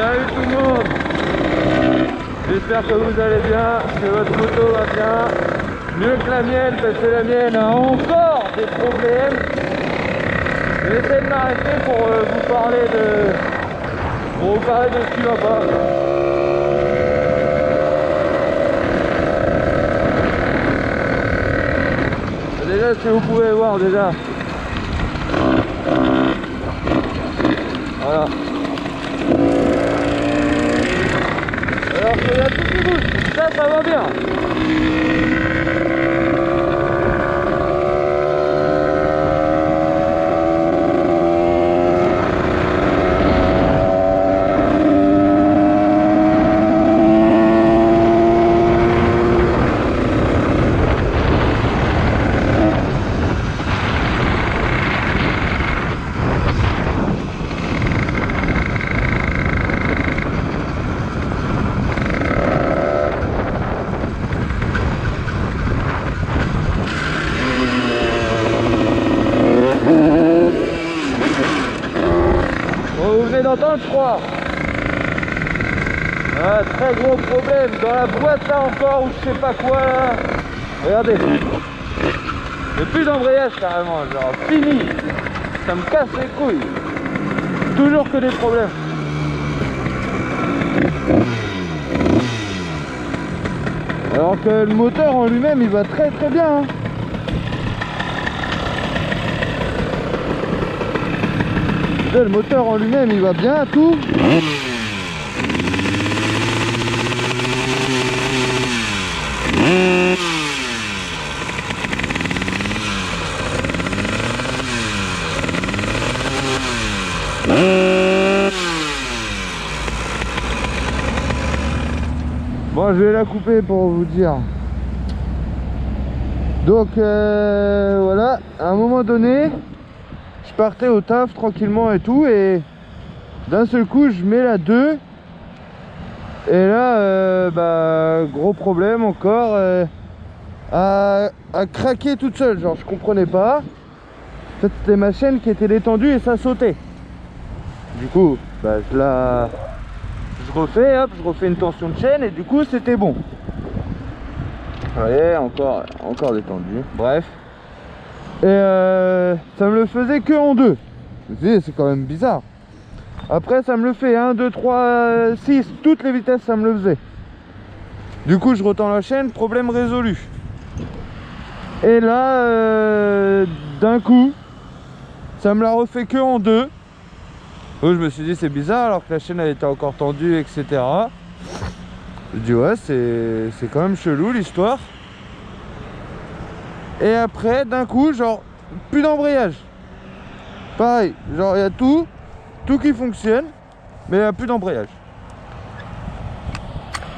Salut tout le monde. J'espère que vous allez bien, que votre moto va bien. Mieux que la mienne, parce que la mienne a encore des problèmes. Je vais essayer de m'arrêter pour vous parler de ce qui va pas. Déjà, si vous pouvez voir déjà. Voilà. Alors qu'il y a tout qui bouge, ça va bien. D'entendre, je crois. Un très gros problème dans la boîte là encore, ou je sais pas quoi là. Regardez, j'ai plus d'embrayage carrément, genre fini. Ça me casse les couilles. Toujours que des problèmes. Alors que le moteur en lui-même il va très très bien, hein. Le moteur en lui-même il va bien, tout. Bon, je vais la couper pour vous dire. Donc voilà, à un moment donné je partais au taf tranquillement et tout, et d'un seul coup je mets la 2 et là gros problème encore, à craquer toute seule, genre je comprenais pas. En fait c'était ma chaîne qui était détendue et ça sautait. Du coup je refais, hop, je refais une tension de chaîne et du coup c'était bon. Vous voyez, encore détendu, bref. Et ça me le faisait que en 2. Je me suis dit, c'est quand même bizarre. Après ça me le fait 1, 2, 3, 6, toutes les vitesses ça me le faisait. Du coup je retends la chaîne, problème résolu. Et là d'un coup ça me l'a refait que en 2. Donc je me suis dit c'est bizarre alors que la chaîne elle était encore tendue, etc. Je dis ouais, c'est quand même chelou l'histoire. Et après d'un coup genre plus d'embrayage. Pareil, genre il y a tout qui fonctionne, mais il n'y a plus d'embrayage.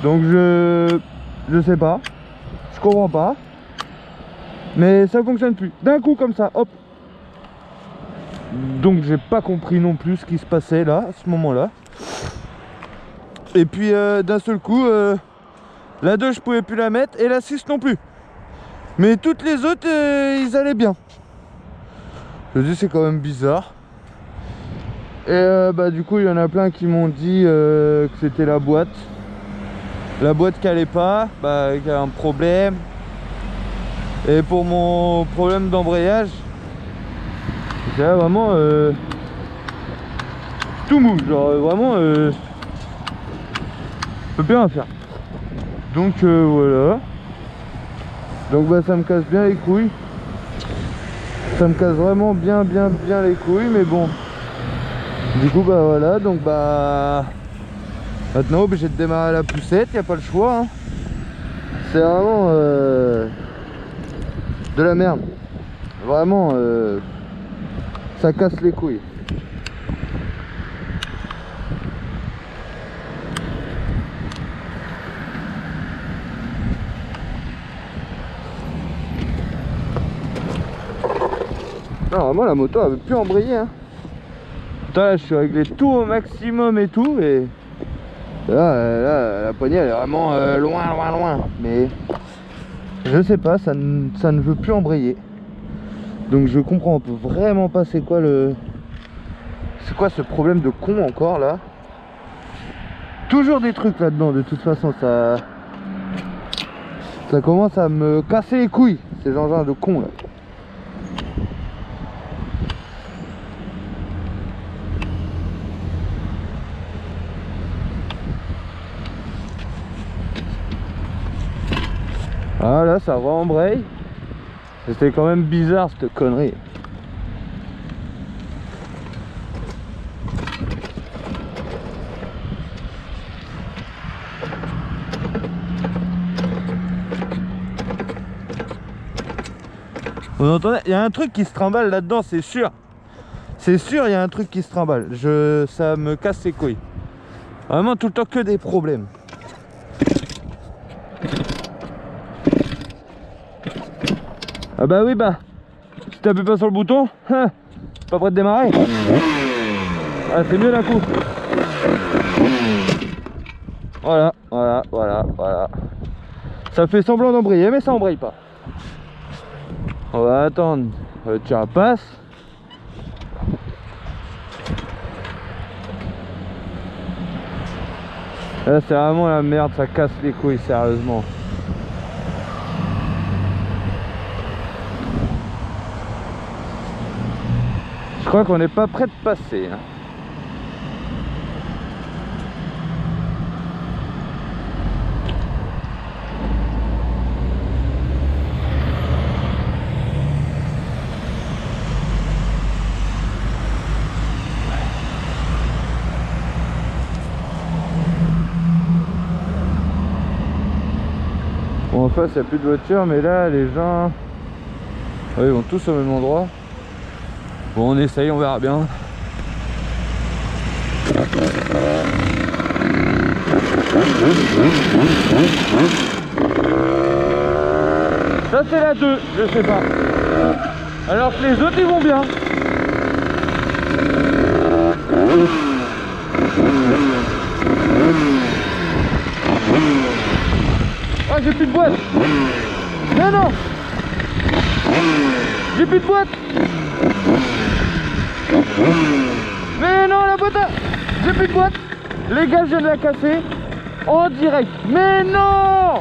Donc je sais pas, je comprends pas, mais ça fonctionne plus. D'un coup comme ça, hop. Donc j'ai pas compris non plus ce qui se passait là, à ce moment-là. Et puis d'un seul coup, la 2 je pouvais plus la mettre et la 6 non plus. Mais toutes les autres, ils allaient bien. Je me dis c'est quand même bizarre. Et du coup il y en a plein qui m'ont dit que c'était la boîte. La boîte qui allait pas, qui a un problème. Et pour mon problème d'embrayage, c'est vraiment tout mou, genre vraiment je peux plus rien faire. Donc voilà. Donc ça me casse bien les couilles. Ça me casse vraiment bien les couilles, mais bon. Du coup voilà, donc maintenant obligé de démarrer la poussette, y a pas le choix, hein. C'est vraiment de la merde. Vraiment ça casse les couilles. Non, vraiment la moto elle veut plus embrayer, hein. Putain, là je suis réglé tout au maximum et tout, et là la poignée elle est vraiment loin. Mais je sais pas, ça ne veut plus embrayer. Donc je comprends vraiment pas c'est quoi ce problème de con encore là. toujours des trucs là-dedans, de toute façon, ça commence à me casser les couilles, ces engins de con là. Ah là, ça rembraye. C'était quand même bizarre cette connerie. Vous entendez? Il y a un truc qui se trimballe là-dedans, c'est sûr. C'est sûr, il y a un truc qui se trimballe. Ça me casse les couilles. Vraiment tout le temps que des problèmes. Ah bah oui, bah si t'appuies pas sur le bouton, hein, pas prêt de démarrer. Ah, c'est mieux d'un coup. Voilà, voilà, voilà, voilà. Ça fait semblant d'embrayer, mais ça embraye pas. On va attendre le tir passe. Là c'est vraiment la merde, ça casse les couilles, sérieusement. Je crois qu'on n'est pas prêt de passer. Hein. Bon, en face il n'y a plus de voitures, mais là les gens ils vont tous au même endroit. Bon, on essaye, on verra bien. Ça c'est la 2, je sais pas. Alors que les autres ils vont bien. Ah, j'ai plus de boîte. Mais non, j'ai plus de boîte. Mais non, la boîte, j'ai plus de boîte. Les gars, je viens de la casser en direct. Mais non.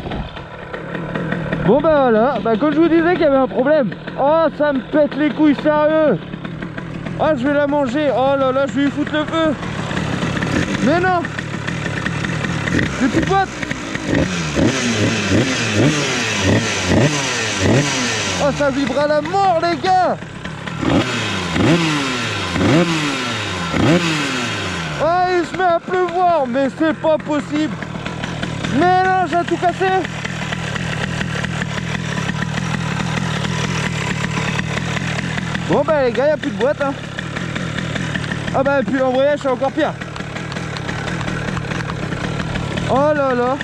Bon bah voilà, bah quand je vous disais qu'il y avait un problème. Oh, ça me pète les couilles, sérieux. Ah, je vais la manger. Oh là là, je vais lui foutre le feu. Mais non, j'ai plus de boîte. Oh, ça vibre à la mort, les gars. Ah, il se met à pleuvoir, mais c'est pas possible. Mais non, j'ai tout cassé. Bon bah les gars, il n'y a plus de boîte hein. Ah bah et puis l'embrayage c'est encore pire. Oh là là.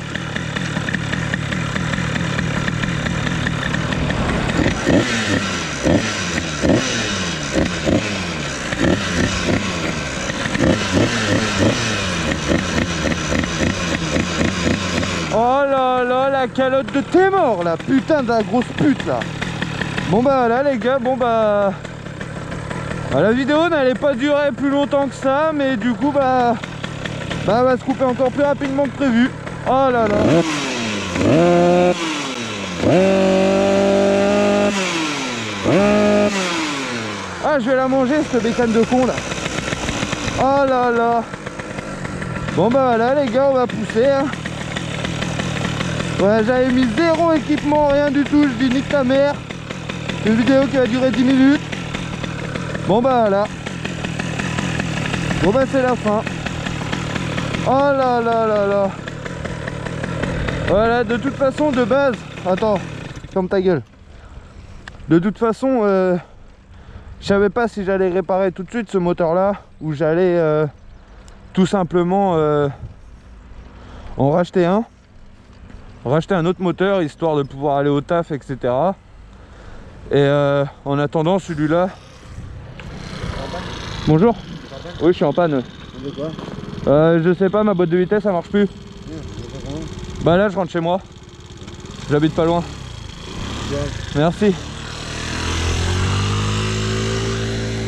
Oh là là, la calotte de tes morts là, putain de la grosse pute là. Bon bah là les gars, bon bah la vidéo n'allait pas durer plus longtemps que ça, mais du coup bah elle va se couper encore plus rapidement que prévu. Oh là là. Ah, je vais la manger cette bécane de con là. Oh là là. Bon bah voilà les gars, on va pousser hein. Ouais, j'avais mis 0 équipement, rien du tout, je dis nique ta mère. Une vidéo qui va durer 10 minutes. Bon bah voilà. Bon bah c'est la fin. Oh là là là là. Voilà, de toute façon de base. Attends, ferme ta gueule. De toute façon je savais pas si j'allais réparer tout de suite ce moteur là, ou j'allais tout simplement en racheter un. Racheter un autre moteur histoire de pouvoir aller au taf, etc. Et en attendant celui-là. Bonjour. Oui, je suis en panne. De quoi? Je sais pas, ma boîte de vitesse ça marche plus. Bah là je rentre chez moi. J'habite pas loin. Merci.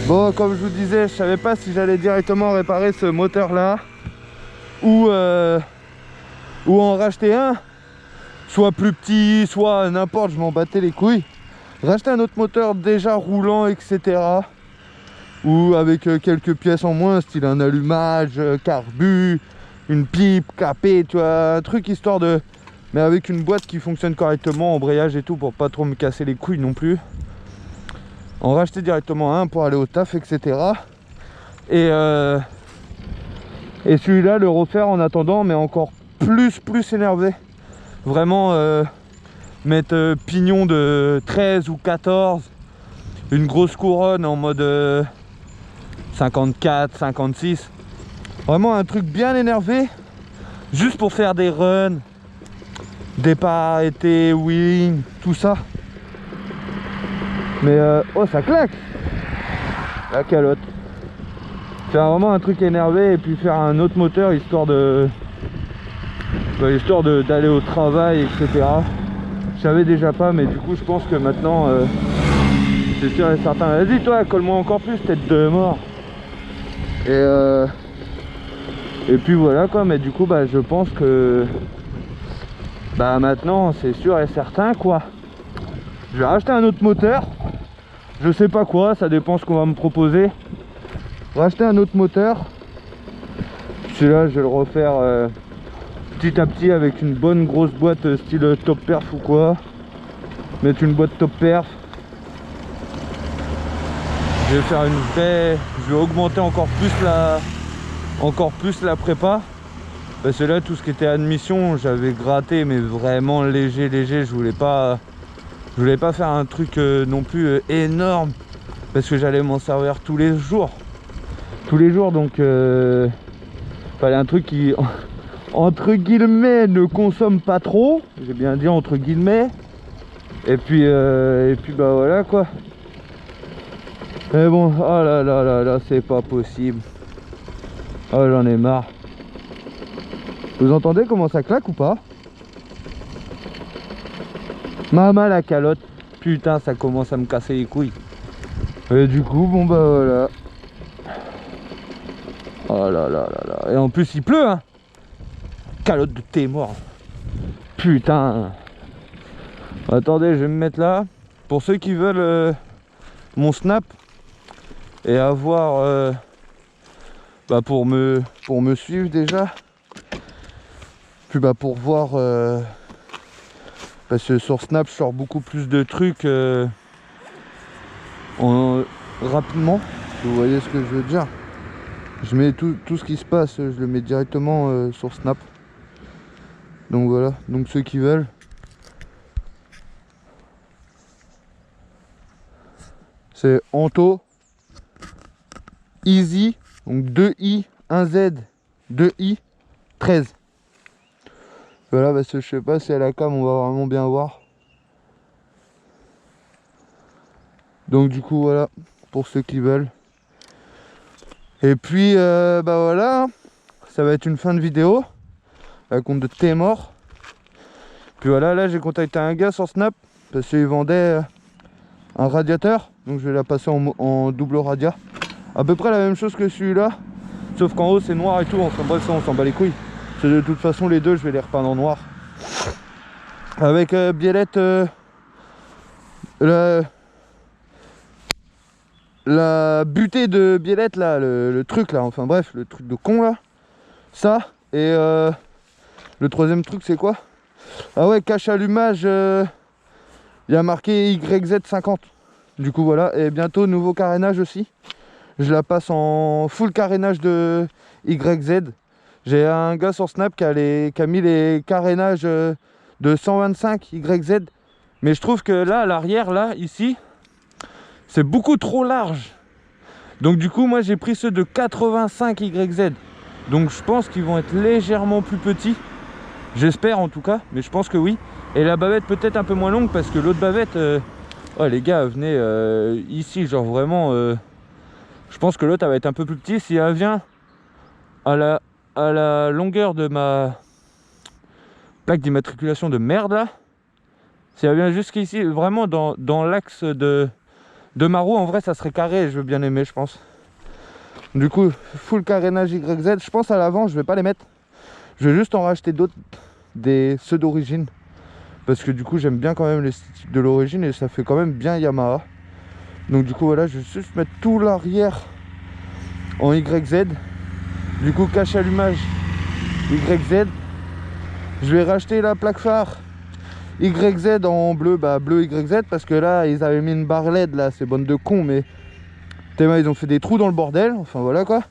Bon, comme je vous disais, je savais pas si j'allais directement réparer ce moteur là ou ou en racheter un, soit plus petit, soit n'importe, je m'en battais les couilles. Racheter un autre moteur déjà roulant, etc. Ou avec quelques pièces en moins, style un allumage, carbu, une pipe, capée, tu vois, un truc histoire de... Mais avec une boîte qui fonctionne correctement, embrayage et tout, pour pas trop me casser les couilles non plus. En racheter directement un pour aller au taf, etc. Et celui-là, le refaire en attendant, mais encore plus énervé. Vraiment mettre pignon de 13 ou 14, une grosse couronne en mode 54, 56. Vraiment un truc bien énervé, juste pour faire des runs, départ arrêté, wheeling, tout ça. Mais oh, ça claque la calotte. Faire vraiment un truc énervé et puis faire un autre moteur histoire de d'aller au travail, etc. Je savais déjà pas, mais du coup je pense que maintenant c'est sûr et certain. Vas-y toi, colle-moi encore plus, tête de mort. Et puis voilà quoi, mais du coup bah je pense que bah maintenant c'est sûr et certain quoi. Je vais racheter un autre moteur. Je sais pas quoi, ça dépend ce qu'on va me proposer. Racheter un autre moteur. Celui-là je vais le refaire petit à petit avec une bonne grosse boîte style top perf ou quoi. Mettre une boîte top perf. Je vais faire une vraie... Je vais augmenter encore plus la prépa. Parce que là tout ce qui était admission j'avais gratté, mais vraiment léger. Je voulais pas faire un truc non plus énorme, parce que j'allais m'en servir tous les jours, donc fallait un truc qui entre guillemets ne consomme pas trop, j'ai bien dit entre guillemets, et puis bah voilà quoi. Mais bon, oh là là là là, c'est pas possible. Oh, j'en ai marre. Vous entendez comment ça claque ou pas? Maman la calotte. Putain, ça commence à me casser les couilles. Et du coup, bon bah voilà. Oh là là là là. Et en plus il pleut hein. Calotte de thé mort. Putain. Attendez, je vais me mettre là. Pour ceux qui veulent mon snap et avoir bah pour me suivre déjà. Puis bah pour voir parce que sur Snap je sors beaucoup plus de trucs rapidement, si vous voyez ce que je veux dire. Je mets tout ce qui se passe, je le mets directement sur Snap. Donc voilà, donc ceux qui veulent. C'est Anto Easy, donc 2i, 1z, 2i, 13. Voilà, parce que je sais pas si à la cam on va vraiment bien voir. Donc du coup voilà, pour ceux qui veulent. Et puis bah voilà, ça va être une fin de vidéo. À compte de thé mort. Puis voilà, là j'ai contacté un gars sur Snap parce qu'il vendait un radiateur. Donc je vais la passer en double radia. À peu près la même chose que celui-là. Sauf qu'en haut c'est noir et tout. Enfin bref, ça on s'en bat les couilles. De toute façon les deux je vais les repeindre en noir. Avec biellette la butée de biellette là, le truc là, enfin bref, le truc de con là. Ça et le troisième truc c'est quoi? Ah ouais, cache allumage, il y a marqué YZ50. Du coup voilà, et bientôt nouveau carénage aussi. Je la passe en full carénage de YZ. J'ai un gars sur Snap qui a mis les carénages de 125 YZ. Mais je trouve que là, à l'arrière, là, ici, c'est beaucoup trop large. Donc du coup, moi, j'ai pris ceux de 85 YZ. Donc je pense qu'ils vont être légèrement plus petits. J'espère en tout cas, mais je pense que oui. Et la bavette peut-être un peu moins longue parce que l'autre bavette... Oh les gars, venez ici, genre vraiment... je pense que l'autre, elle va être un peu plus petit. Si elle vient à la longueur de ma plaque d'immatriculation de merde là, si elle vient jusqu'ici, vraiment dans l'axe de ma roue, en vrai ça serait carré et je veux bien aimer, je pense. Du coup, full carénage YZ. Je pense à l'avant, je vais pas les mettre. Je vais juste en racheter d'autres des ceux d'origine. Parce que du coup j'aime bien quand même l'esthétique de l'origine et ça fait quand même bien Yamaha. Donc du coup voilà, je vais juste mettre tout l'arrière en YZ. Du coup cache allumage YZ. Je vais racheter la plaque phare YZ en bleu, bah bleu YZ, parce que là ils avaient mis une barre LED là, c'est bande de cons, mais tellement ils ont fait des trous dans le bordel, enfin voilà quoi.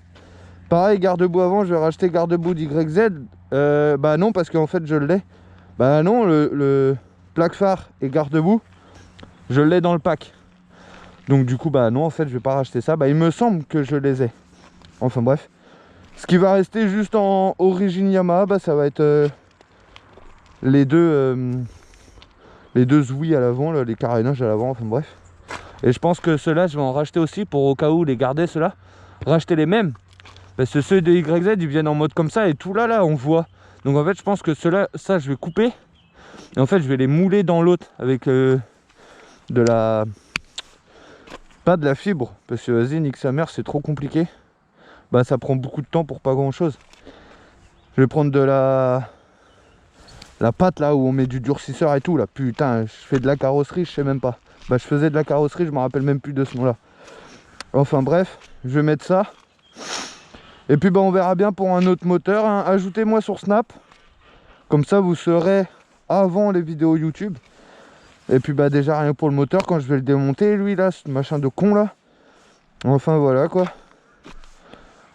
Pareil, garde-boue avant, je vais racheter garde-boue d'YZ. Bah non, parce qu'en fait je l'ai. Bah non, le plaque phare et garde-boue, je l'ai dans le pack. Donc du coup bah non, en fait je vais pas racheter ça. Bah il me semble que je les ai. Enfin bref. Ce qui va rester juste en origine Yamaha, bah ça va être les deux Zoui à l'avant, les carénages à l'avant, enfin bref. Et je pense que ceux-là je vais en racheter aussi pour au cas où les garder, ceux-là. Racheter les mêmes. Parce que ceux de YZ ils viennent en mode comme ça et tout là on voit. Donc en fait je pense que ceux-là, ça je vais couper. Et en fait je vais les mouler dans l'autre avec de la... Pas de la fibre. Parce que vas-y nique sa mère, c'est trop compliqué. Bah ça prend beaucoup de temps pour pas grand chose. Je vais prendre de la pâte là où on met du durcisseur et tout là. Putain, je fais de la carrosserie, je sais même pas. Bah je faisais de la carrosserie, je me rappelle même plus de ce nom là. Enfin bref, je vais mettre ça. Et puis bah on verra bien pour un autre moteur, hein. Ajoutez-moi sur Snap. Comme ça vous saurez avant les vidéos YouTube. Et puis bah déjà rien pour le moteur quand je vais le démonter lui là, ce machin de con là. Enfin voilà quoi.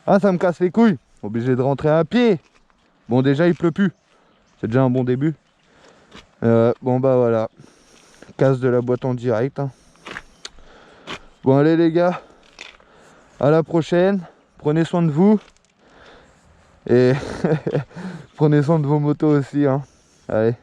Ah ça me casse les couilles. Obligé de rentrer à pied. Bon déjà il pleut plus. C'est déjà un bon début. Bon bah voilà. Casse de la boîte en direct, hein. Bon allez les gars. À la prochaine. Prenez soin de vous. Et prenez soin de vos motos aussi, hein. Allez.